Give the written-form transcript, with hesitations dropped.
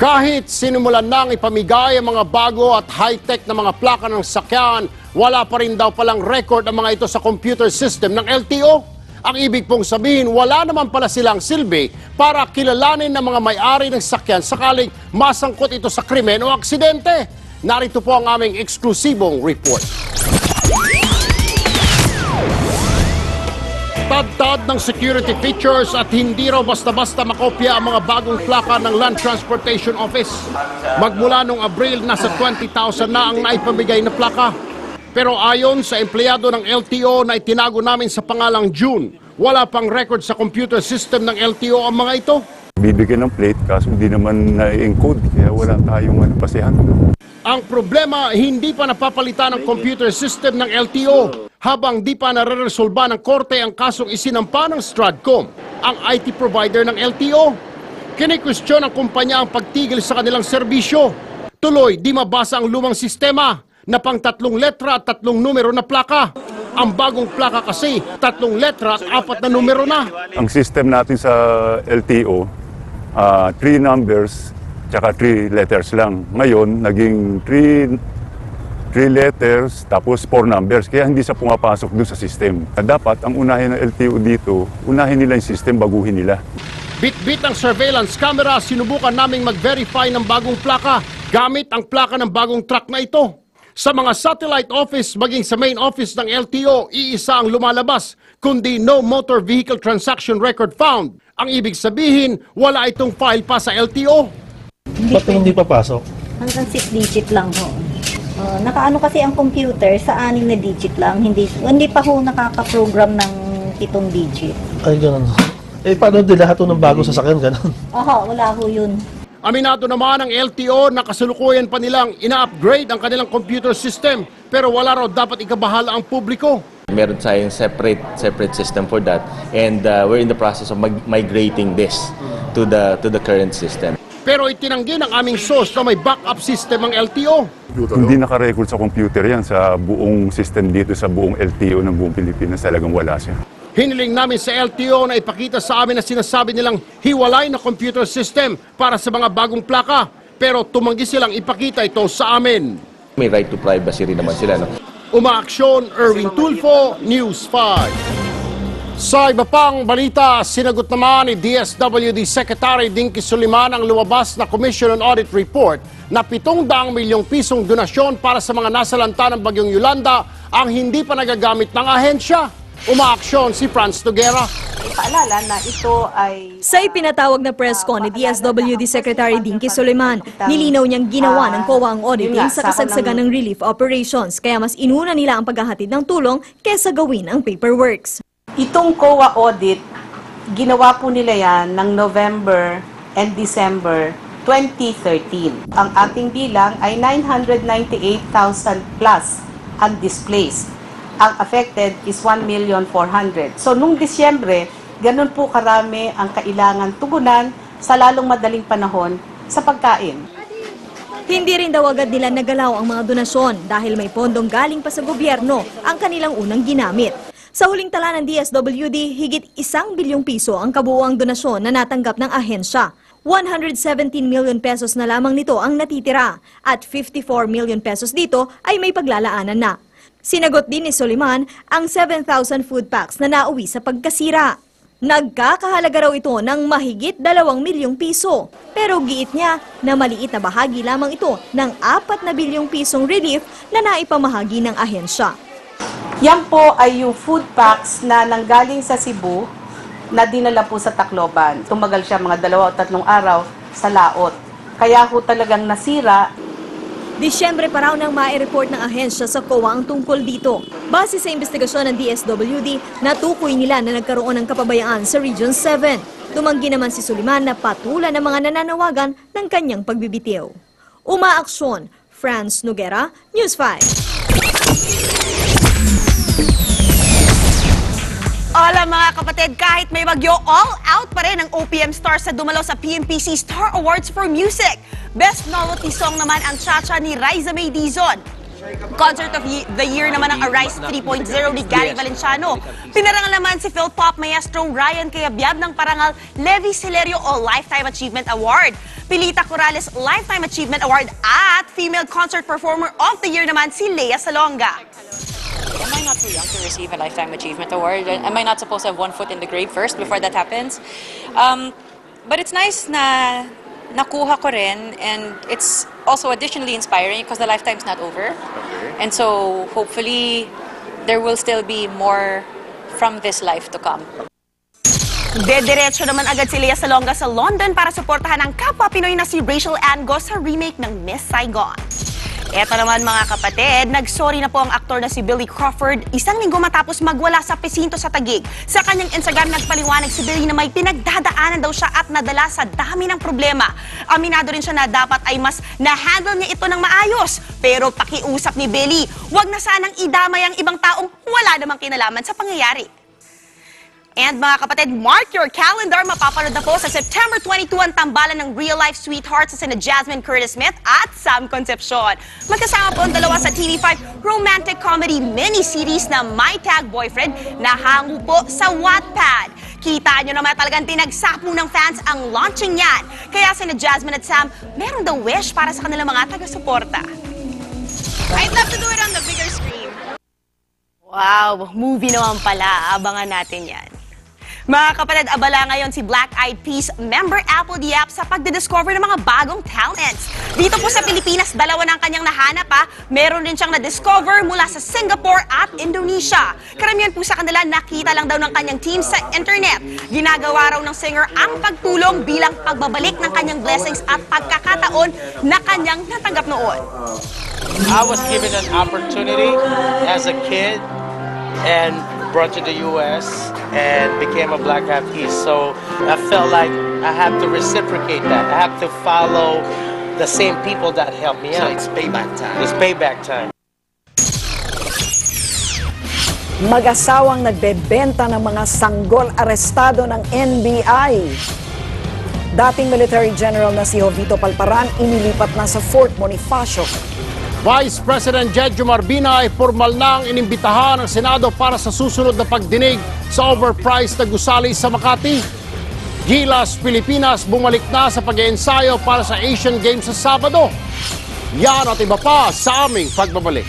Kahit sinimulan nang ipamigay ang mga bago at high-tech na mga plaka ng sakyan, wala pa rin daw palang record ang mga ito sa computer system ng LTO. Ang ibig pong sabihin, wala naman pala silang silbi para kilalanin ng mga may-ari ng sakyan sakaling masangkot ito sa krimen o aksidente. Narito po ang aming eksklusibong report. Tad-tad ng security features at hindi raw basta-basta makopya ang mga bagong plaka ng Land Transportation Office. Magmula noong Abril, nasa 20,000 na ang naipamigay na plaka. Pero ayon sa empleyado ng LTO na itinago namin sa pangalang June, wala pang record sa computer system ng LTO ang mga ito. Bibigyan ng plate kaso hindi naman na-encode kaya wala tayong pasihan. Ang problema, hindi pa napapalitan ng computer system ng LTO habang di pa nare-resolba ng korte ang kasong isinampa ng Stratcom, ang IT provider ng LTO. Kinikwestiyon ng kumpanya ang pagtigil sa kanilang serbisyo. Tuloy, di mabasa ang lumang sistema na pang 3 letra at 3 numero na plaka. Ang bagong plaka kasi, 3 letra at 4 na numero na. Ang system natin sa LTO, 3 numbers tsaka 3 letters lang. Ngayon, naging 3 letters tapos 4 numbers. Kaya hindi siya pumapasok doon sa system. Dapat, ang unahin ng LTO dito, unahin nila yung system, baguhin nila. Bit-bit ang surveillance camera, sinubukan naming mag-verify ng bagong plaka gamit ang plaka ng bagong truck na ito. Sa mga satellite office, maging sa main office ng LTO, iisa ang lumalabas, kundi no motor vehicle transaction record found. Ang ibig sabihin, wala itong file pa sa LTO. Ba't hindi papasok? Hanggang 6 digit lang ho. Nakaano kasi ang computer sa 6 na digit lang. Hindi pa ho nakaka-program ng 7 digit. Ay, ganun. Eh, paano din lahat ng bago sasakyan, ganun? Wala ho yun. Aminado naman ang LTO na kasalukuyan pa nilang ina-upgrade ang kanilang computer system pero wala raw dapat ikabahala ang publiko. Meron tayong separate system for that and we're in the process of migrating this to the current system. Pero itinanggi ng aming source na may backup system ang LTO. Hindi naka-record sa computer yan sa buong system dito, sa buong LTO ng buong Pilipinas. Talagang wala siya. Hiniling namin sa LTO na ipakita sa amin na sinasabi nilang hiwalay na computer system para sa mga bagong plaka. Pero tumanggi silang ipakita ito sa amin. May right to privacy rin naman sila, no? Umaaksyon, Erwin Tulfo, News 5. Sa iba pang balita, sinagot naman ni DSWD Secretary Dinky Soliman ang lumabas na Commission on Audit Report na 700 milyong pisong donasyon para sa mga nasalanta ng Bagyong Yolanda ang hindi pa nagagamit ng ahensya. Umaaksyon si Franz Noguera. Paalala na ito ay... Sa ipinatawag na press con ni DSWD Secretary Dinky Soliman, nilinaw niyang ginawa ng COA ang auditing sa kasagsagan ng relief operations, kaya mas inuna nila ang paghahatid ng tulong kesa gawin ang paperworks. Itong COA audit, ginawa po nila yan ng November and December 2013. Ang ating bilang ay 998,000 plus undisplaced. Ang affected is 1,400,000. So, nung Disyembre, ganun po karami ang kailangan tugunan sa lalong madaling panahon sa pagkain. Hindi rin daw agad nila nagalaw ang mga donasyon dahil may pondong galing pa sa gobyerno ang kanilang unang ginamit. Sa huling tala ng DSWD, higit 1 bilyong piso ang kabuuang donasyon na natanggap ng ahensya. 117 million pesos na lamang nito ang natitira at 54 million pesos dito ay may paglalaanan na. Sinagot din ni Soliman ang 7,000 food packs na nauwi sa pagkasira. Nagkakahalaga raw ito ng mahigit 2 milyong piso. Pero giit niya na maliit na bahagi lamang ito ng 4 na bilyong pisong relief na naipamahagi ng ahensya. Yan po ay yung food packs na nanggaling sa Cebu na dinala po sa Tacloban. Tumagal siya mga 2 o 3 araw sa laot. Kaya po talagang nasira. Disyembre pa raw nang mai-report ng ahensya sa COA ang tungkol dito. Base sa investigasyon ng DSWD, natukoy nila na nagkaroon ng kapabayaan sa Region 7. Tumanggi naman si Soliman na patulan ng mga nananawagan ng kanyang pagbibitiw. Umaaksyon, Franz Noguera, News 5. Hola mga kapatid, kahit may bagyo, all out pa rin ang OPM stars sa dumalo sa PMPC Star Awards for Music. Best Novelty Song naman ang Cha-Cha ni Riza May Dizon. Concert of the Year naman ang Arise 3.0 ni Gary Valenciano. Pinarangal naman si Philpop Maestro Ryan Cayabyab ng parangal Levi Celerio o Lifetime Achievement Award. Pilita Corrales Lifetime Achievement Award at Female Concert Performer of the Year naman si Lea Salonga. Am I not too young to receive a Lifetime Achievement Award? Am I not supposed to have one foot in the grave first before that happens? But it's nice na nakuha ko rin, and it's also additionally inspiring because the lifetime's not over. And so hopefully there will still be more from this life to come. Dediretso naman agad si Lea Salonga sa London para suportahan ang kapwa Pinoy na si Rachel Angos sa remake ng Miss Saigon. Eto naman mga kapatid, nagsorry na po ang aktor na si Billy Crawford 1 linggo matapos magwala sa presinto sa Taguig. Sa kanyang Instagram, nagpaliwanag si Billy na may pinagdadaanan daw siya at nadala sa dami ng problema. Aminado rin siya na dapat ay mas na-handle niya ito ng maayos. Pero pakiusap ni Billy, wag na sanang idamay ang ibang taong wala namang kinalaman sa pangyayari. And mga kapatid, mark your calendar. Mapapanood na po sa September 22 ang tambalan ng real-life sweethearts sa sina Jasmine Curtis Smith at Sam Concepcion. Magkasama po ang dalawa sa TV5 romantic comedy mini-series na My Tag Boyfriend na hango po sa Wattpad. Kita nyo naman talagang tinagsapo ng fans ang launching niyan. Kaya sina Jasmine at Sam, meron daw wish para sa kanilang mga taga-suporta. I'd love to do it on the bigger screen. Wow, movie naman pala. Abangan natin yan. Mga kapatid, abala ngayon si Black Eyed Peas member Apple Diap sa pagdidiscover ng mga bagong talents. Dito po sa Pilipinas, dalawa ng kanyang nahanap ha. Meron din siyang na-discover mula sa Singapore at Indonesia. Karamihan po sa kanila nakita lang daw ng kanyang team sa internet. Ginagawa raw ng singer ang pagtulong bilang pagbabalik ng kanyang blessings at pagkakataon na kanyang natanggap noon. I was given an opportunity as a kid and brought to the U.S. and became a Black Eyed Peas. So I felt like I have to reciprocate that. I have to follow the same people that helped me out. So it's payback time. It's payback time. Mag-asawang nagbebenta ng mga sanggol arestado ng NBI. Dating Military General na si Jovito Palparan inilipat na sa Fort Bonifacio. Vice President Jedjo Marbina ay formal nang inimbitahan ng Senado para sa susunod na pagdinig sa overpriced na gusali sa Makati. Gilas Pilipinas bumalik na sa pag-iensayo para sa Asian Games sa Sabado. Yan at iba pa sa aming pagbabalik.